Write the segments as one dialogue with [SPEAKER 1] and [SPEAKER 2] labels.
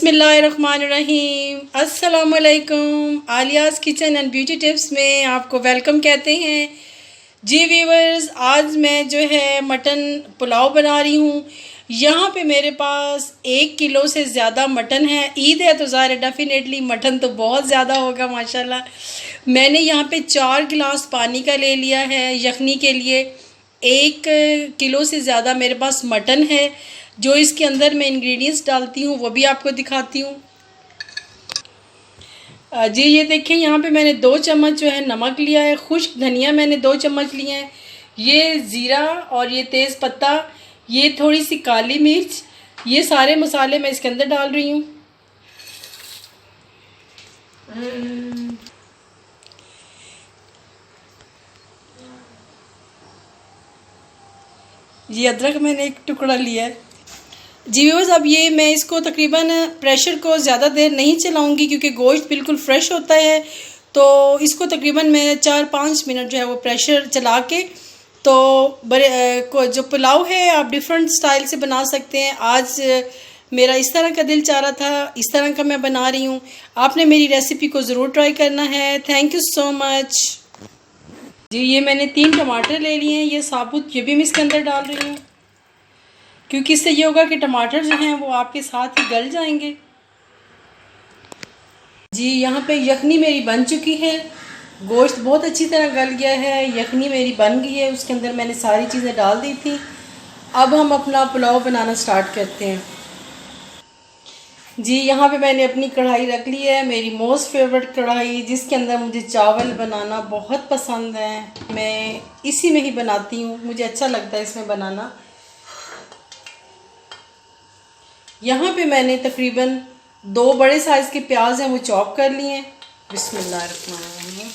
[SPEAKER 1] बिस्मिल्लाहिर्रहमानिर्रहीम। अस्सलाम वालेकुम। आलियाज़ किचन एंड ब्यूटी टिप्स में आपको वेलकम कहते हैं। जी व्यूवर्स, आज मैं जो है मटन पुलाव बना रही हूँ। यहाँ पे मेरे पास 1 किलो से ज़्यादा मटन है। ईद है तो ज़ाहिर डेफिनेटली मटन तो बहुत ज़्यादा होगा माशाल्लाह। मैंने यहाँ पे 4 गिलास पानी का ले लिया है यखनी के लिए। 1 किलो से ज़्यादा मेरे पास मटन है। जो इसके अंदर मैं इंग्रेडिएंट्स डालती हूँ वो भी आपको दिखाती हूँ। जी ये देखिए, यहाँ पे मैंने 2 चम्मच जो है नमक लिया है। खुश्क धनिया मैंने 2 चम्मच लिए हैं। ये ज़ीरा और ये तेज़ पत्ता, ये थोड़ी सी काली मिर्च, ये सारे मसाले मैं इसके अंदर डाल रही हूँ। ये अदरक मैंने 1 टुकड़ा लिया है। जी व्यूअर्स, अब ये मैं इसको तकरीबन प्रेशर को ज़्यादा देर नहीं चलाऊंगी क्योंकि गोश्त बिल्कुल फ्रेश होता है। तो इसको तकरीबन मैं 4-5 मिनट जो है वो प्रेशर चला के तो जो पुलाव है आप डिफरेंट स्टाइल से बना सकते हैं। आज मेरा इस तरह का दिल चाह रहा था, इस तरह का मैं बना रही हूँ। आपने मेरी रेसिपी को ज़रूर ट्राई करना है। Thank you so much. जी ये मैंने 3 टमाटर ले लिए हैं, ये साबुत, ये भी मैं इसके अंदर डाल रही हूँ क्योंकि इससे ये होगा कि टमाटर जो हैं वो आपके साथ ही गल जाएंगे। जी यहाँ पे यखनी मेरी बन चुकी है। गोश्त बहुत अच्छी तरह गल गया है, यखनी मेरी बन गई है, उसके अंदर मैंने सारी चीज़ें डाल दी थी। अब हम अपना पुलाव बनाना स्टार्ट करते हैं। जी यहाँ पे मैंने अपनी कढ़ाई रख ली है, मेरी मोस्ट फेवरेट कढ़ाई, जिसके अंदर मुझे चावल बनाना बहुत पसंद है। मैं इसी में ही बनाती हूँ, मुझे अच्छा लगता है इसमें बनाना। यहाँ पे मैंने तकरीबन 2 बड़े साइज़ के प्याज हैं वो चॉप कर लिए हैं। बिस्मिल्लाहिर्रहमानिर्रहीम।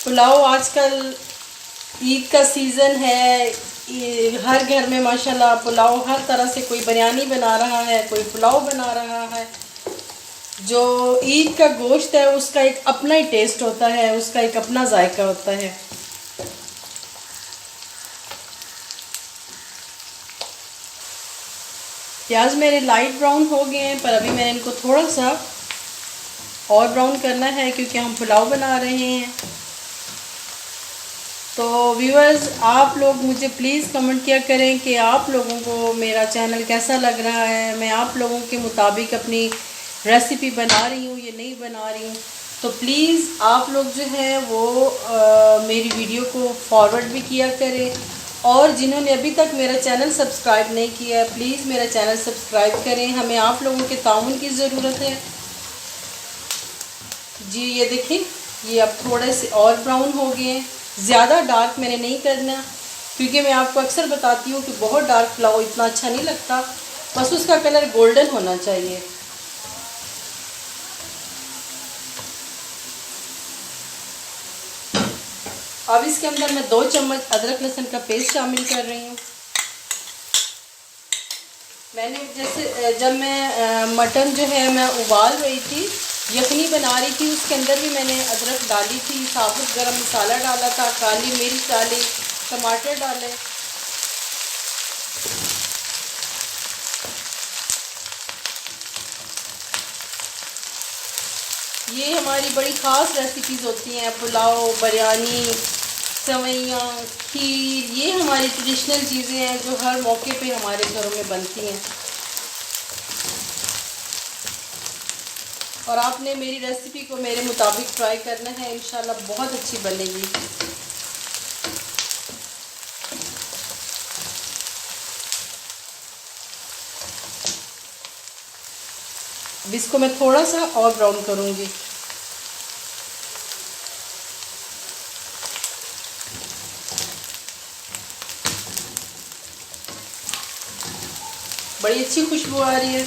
[SPEAKER 1] पुलाव आजकल ईद का सीज़न है, हर घर में माशाल्लाह पुलाव, हर तरह से कोई बिरयानी बना रहा है, कोई पुलाव बना रहा है। जो ईद का गोश्त है उसका एक अपना ही टेस्ट होता है, उसका एक अपना जायका होता है। प्याज मेरे लाइट ब्राउन हो गए हैं, पर अभी मैंने इनको थोड़ा सा और ब्राउन करना है क्योंकि हम पुलाव बना रहे हैं। तो व्यूअर्स, आप लोग मुझे प्लीज़ कमेंट किया करें कि आप लोगों को मेरा चैनल कैसा लग रहा है। मैं आप लोगों के मुताबिक अपनी रेसिपी बना रही हूँ या नहीं बना रही हूँ। तो प्लीज़ आप लोग जो है वो मेरी वीडियो को फॉरवर्ड भी किया करें, और जिन्होंने अभी तक मेरा चैनल सब्सक्राइब नहीं किया है प्लीज़ मेरा चैनल सब्सक्राइब करें। हमें आप लोगों के ताउन की ज़रूरत है। जी ये देखें, ये अब थोड़े से और ब्राउन हो गए हैं। ज़्यादा डार्क मैंने नहीं करना क्योंकि मैं आपको अक्सर बताती हूँ कि बहुत डार्क पुलाव इतना अच्छा नहीं लगता, बस उसका कलर गोल्डन होना चाहिए। अब इसके अंदर मैं 2 चम्मच अदरक लहसुन का पेस्ट शामिल कर रही हूँ। मैंने जैसे जब मैं मटन जो है मैं उबाल रही थी, यखनी बना रही थी, उसके अंदर भी मैंने अदरक डाली थी, साबुत गरम मसाला डाला था, काली मिर्च डाली, टमाटर डाले। ये हमारी बड़ी ख़ास रेसिपीज़ होती हैं, पुलाव, बिरयानी, सेवइयाँ, खीर, ये हमारी ट्रेडिशनल चीज़ें हैं जो हर मौके पे हमारे घरों में बनती हैं। और आपने मेरी रेसिपी को मेरे मुताबिक ट्राई करना है, इंशाल्लाह बहुत अच्छी बनेगी। अब इसको मैं थोड़ा सा और ब्राउन करूँगी। बड़ी अच्छी खुशबू आ रही है।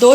[SPEAKER 1] 2